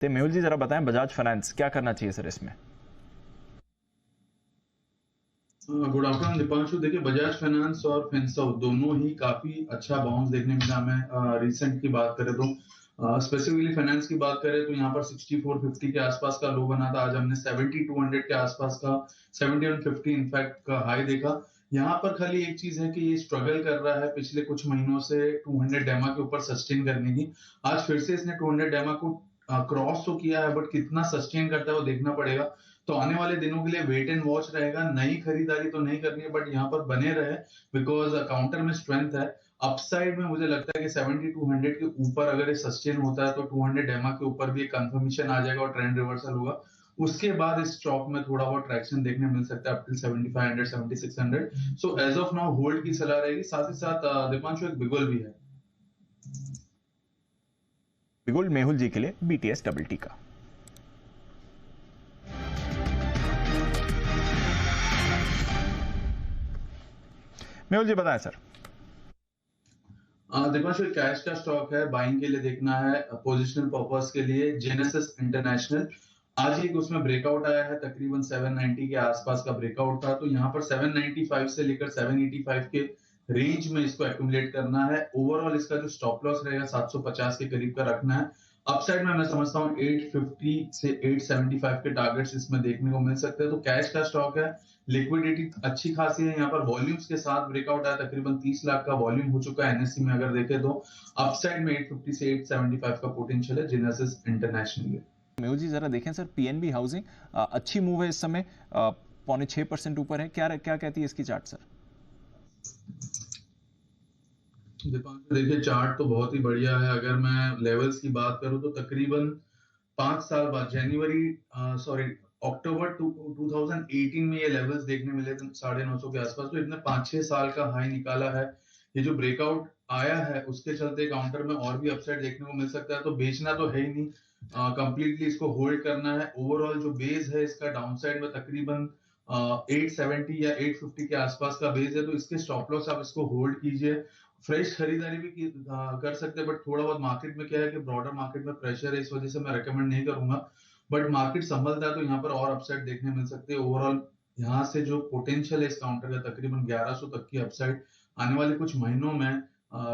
तो मेहुल जी जरा बताएं बजाज फाइनेंस क्या करना चाहिए सर इसमें। Good afternoon Deepanshu. देखिए, बजाज फाइनेंस और फिनसर्व दोनों ही काफी अच्छा बाउंस देखने मिला हमें। रिसेंट की बात करें तो स्पेसिफिकली फाइनेंस की बात करें तो यहाँ पर 6450 के आसपास का लो बना था। आज हमने 7200 के आसपास का 7150 इनफैक्ट का हाई देखा। यहाँ पर खाली एक चीज है कि ये स्ट्रगल कर रहा है पिछले कुछ महीनों से 200 डेमा के ऊपर सस्टेन करने की। आज फिर से इसने 200 डेमा को क्रॉस तो किया है, बट कितना सस्टेन करता है वो देखना पड़ेगा। तो आने वाले दिनों के लिए वेट एंड वॉच रहेगा। नई खरीदारी तो नहीं करनी है, बट यहाँ पर बने रहे बिकॉज काउंटर में स्ट्रेंथ है। अपसाइड में मुझे लगता है कि 7200 के ऊपर अगर ये सस्टेन होता है तो 200 डेमा के ऊपर भी एक कंफर्मेशन आ जाएगा और ट्रेंड रिवर्सल होगा। उसके बाद इस स्टॉक में थोड़ा बहुत ट्रैक्शन देखने मिल सकता है up till 7500 7600। So as of now hold की सलाह रहेगी। साथ ही साथ दीपांशु एक बिगुल भी है। बिगुल मेहुल जी के लिए BTS डबल टी का। मेहुल जी बताएं सर। दीपांशु कैश का स्टॉक है, बाइंग के लिए देखना है, पोजिशनल पर्पस के लिए जेनेसिस इंटरनेशनल। आज ही उसमें ब्रेकआउट आया है, तकरीबन 790 के आसपास का ब्रेकआउट था। तो यहाँ पर 795 से लेकर 785 के रेंज में इसको एक्यूमुलेट करना है। ओवरऑल इसका जो स्टॉप लॉस रहेगा 750 के करीब का रखना है। अपसाइड में मैं समझता हूँ 850 से 875 के टारगेट्स इसमें देखने को मिल सकते हैं। तो कैश का स्टॉक है, लिक्विडिटी अच्छी खासी है। यहाँ पर वॉल्यूम्स के साथ ब्रेकआउट आया, तकरीबन 30 लाख का वॉल्यूम हो चुका है NSE में अगर देखें तो। अपसाइड में 850 से 875 का पोटेंशियल है जेनेसिस इंटरनेशनल। मेहुल जी जरा देखें सर PNB हाउसिंग अच्छी मूव है इस समय, 5.6% ऊपर है। क्या क्या कहती है इसकी चार्ट सर। देखिए, चार्ट तो बहुत ही बढ़िया है। अगर मैं लेवल्स की बात करूं तो तकरीबन 5 साल बाद जनवरी सॉरी अक्टूबर 2018 में ये लेवल्स देखने मिले थे 950 के आसपास। तो इतने 5-6 साल का हाई निकाला है। ये जो ब्रेकआउट आया है उसके चलते काउंटर में और भी अपसाइड देखने को मिल सकता है। तो बेचना तो है ही नहीं, कंप्लीटली इसको होल्ड करना है। ओवरऑल जो बेस है इसका डाउनसाइड में तकरीबन 870 या 850 के आसपास का बेस है। तो इसके स्टॉप लॉस आप इसको होल्ड कीजिए। फ्रेश खरीदारी भी कर सकते हैं, बट थोड़ा बहुत मार्केट में क्या है कि ब्रॉडर मार्केट में प्रेशर है, इस वजह से मैं रेकमेंड नहीं करूंगा। बट मार्केट संभलता है तो यहाँ पर और अपसाइड देखने मिल सकते हैं। ओवरऑल यहाँ से जो पोटेंशियल है इस काउंटर का तकरीबन 1100 तक की अपसाइड आने वाले कुछ महीनों में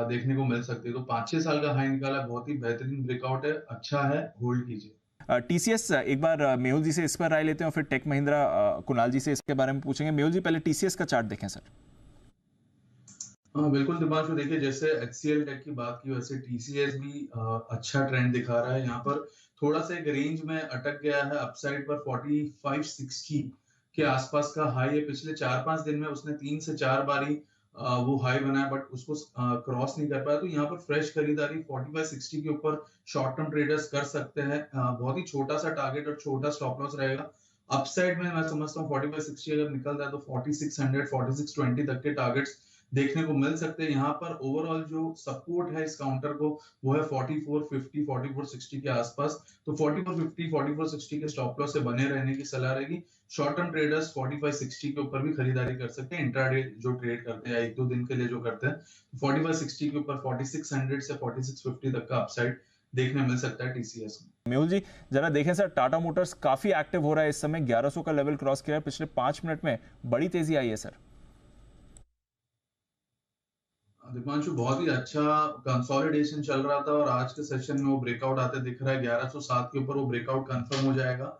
देखने को मिल सकती है। तो 5-6 साल का हाई निकाला, बहुत ही बेहतरीन ब्रेकआउट है, अच्छा है, होल्ड कीजिए। TCS एक बार मेहुल जी से इस पर राय लेते हैं और फिर टेक महिंद्रा कुणाल जी से इसके बारे में पूछेंगे। मेहुल जी पहले TCS का चार्ट देखें सर। हाँ बिल्कुल दीपांशु, देखिए जैसे HCL टेक की बात की वैसे TCS भी अच्छा ट्रेंड दिखा रहा है। यहाँ पर थोड़ा सा एक रेंज में अटक गया है। अपसाइड पर 4560 के आसपास का हाई है। पिछले 4-5 दिन में उसने 3 से 4 बारी वो हाई बनाया, बट उसको क्रॉस नहीं कर पाया। तो यहाँ पर फ्रेश खरीदारी 4560 के ऊपर शॉर्ट टर्म ट्रेडर्स कर सकते हैं। बहुत ही छोटा सा टारगेट और छोटा स्टॉप लॉस रहेगा। अपसाइड में मैं समझता हूँ 4560 अगर निकलता है तो 4600 4620 तक के टारगेट्स देखने को मिल सकते हैं। यहाँ पर ओवरऑल जो सपोर्ट है इस काउंटर को वो है 4450 4460 के आसपास। तो 4450 4460 के स्टॉप लॉस से बने रहने की सलाह रहेगी। शॉर्ट टर्म ट्रेडर्स 4560 के ऊपर भी खरीदारी कर सकते हैं। इंट्राडे जो ट्रेड करते हैं 1-2 दिन के लिए जो करते हैं, 4560 के ऊपर 4600 से 4650 तक का अपसाइड देखने मिल सकता है TCS में। मेहुल जी जरा देखें सर, टाटा मोटर्स काफी एक्टिव हो रहा है इस समय, 1100 का लेवल क्रॉस किया है, पिछले 5 मिनट में बड़ी तेजी आई है सर। दीपांशु, बहुत ही अच्छा कंसोलिडेशन चल रहा था और आज के सेशन में वो ब्रेकआउट आते दिख रहा है। 1107 के ऊपर वो ब्रेकआउट कंफर्म हो जाएगा।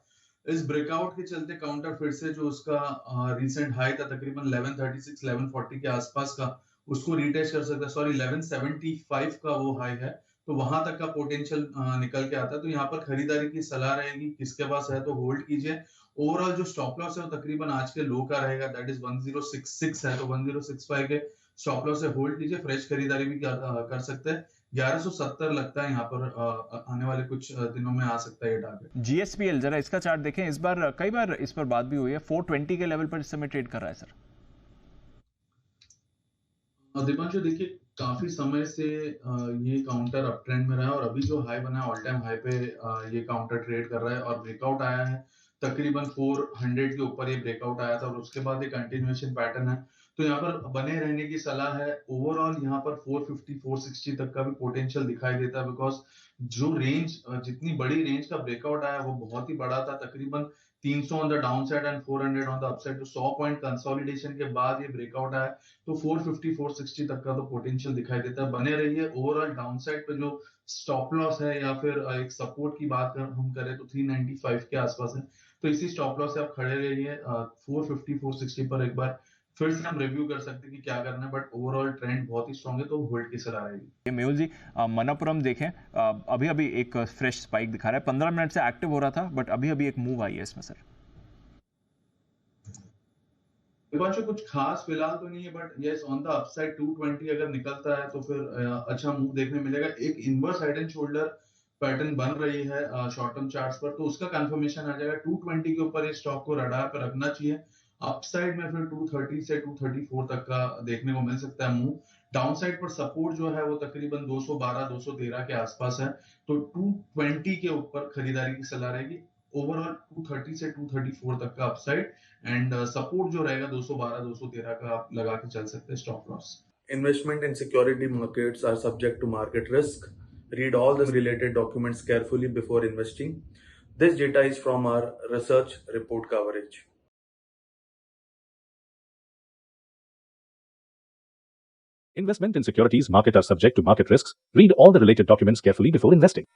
इस ब्रेकआउट के चलते काउंटर फिर से जो उसका रीसेंट हाई था तकरीबन 1136 1140 के आसपास का, उसको रिटेस्ट कर सकता है। सॉरी 1175 का वो हाई है। तो वहां तक का पोटेंशियल निकल के आता है। तो यहाँ पर खरीदारी की सलाह रहेगी, किसके पास है तो होल्ड कीजिए। ओवरऑल जो स्टॉप लॉस है वो तकरीबन आज के लो का रहेगा, दैट इज 1066 है। तो 1065 के स्टॉप लॉस से होल्ड कीजिए। फ्रेश खरीदारी भी कर सकते हैं। 1170 लगता है यहाँ पर आने वाले कुछ दिनों में आ सकता है ये टारगेट। GSPL जरा इसका चार्ट देखें। इस बार कई बार इस पर बात भी हुई है, 420 के लेवल पर इस समय ट्रेड कर रहा है सर। दीपांशु, देखिए काफी समय से ये काउंटर अप ट्रेंड में रहा है और अभी जो हाई बना है ऑल टाइम हाई पे ये काउंटर ट्रेड कर रहा है और ब्रेकआउट आया है तकरीबन 400 के ऊपर ये ब्रेकआउट आया था और उसके बाद एक कंटिन्यूएशन पैटर्न है। तो यहाँ पर बने रहने की सलाह है। ओवरऑल यहाँ पर 450 460 तक का भी पोटेंशियल दिखाई देता है बिकॉज जो रेंज जितनी बड़ी रेंज का ब्रेकआउट आया वो बहुत ही बड़ा था, तकरीबन 300 on the down side and 400 on the upside. तो 100 पॉइंट कंसोलिडेशन के बाद ये ब्रेकआउट आया, तो 450 460 तक का तो पोटेंशियल दिखाई देता है। बने रहिए। ओवरऑल डाउन साइड पे जो स्टॉप लॉस है या फिर एक सपोर्ट की बात हम करें तो 395 के आसपास है, तो इसी स्टॉप लॉस से आप खड़े रहिए। 450 460 पर एक बार फिर से हम रिव्यू कर सकते हैं कि क्या करना है, बट ओवरऑल ट्रेंड बहुत ही स्ट्रांग है, तो होल्ड की सलाह रहेगी। ये मेहुल जी, मनापुरम देखें, अभी अभी एक फ्रेश स्पाइक दिखा रहा है, 15 मिनट से एक्टिव हो रहा था बट अभी अभी एक मूव आई है इसमें सर। दिपांशु कुछ खास फिलहाल तो नहीं है, but yes on the upside 220 अगर निकलता है तो फिर अच्छा मूव देखने मिलेगा। एक inverse head and shoulder pattern बन रही है शॉर्ट टर्म चार्ट्स पर, तो उसका कंफर्मेशन आ जाएगा। 220 के ऊपर इस स्टॉक को रडार पर रखना चाहिए। अपसाइड में फिर 230 से 234 तक का देखने को मिल सकता है मूव। डाउन साइड पर सपोर्ट जो है वो तकरीबन 212 213 के आसपास है, तो 220 के ऊपर खरीदारी की सलाह रहेगी। ओवरऑल 230 से 234 तक का अपसाइड एंड सपोर्ट जो रहेगा 212 213 का आप लगा के चल सकते हैं stop loss. Investment in security markets are subject to market risk. Read all the related documents carefully before investing. This data is from our research report coverage. Investment in securities market are subject to market risks. Read all the related documents carefully before investing.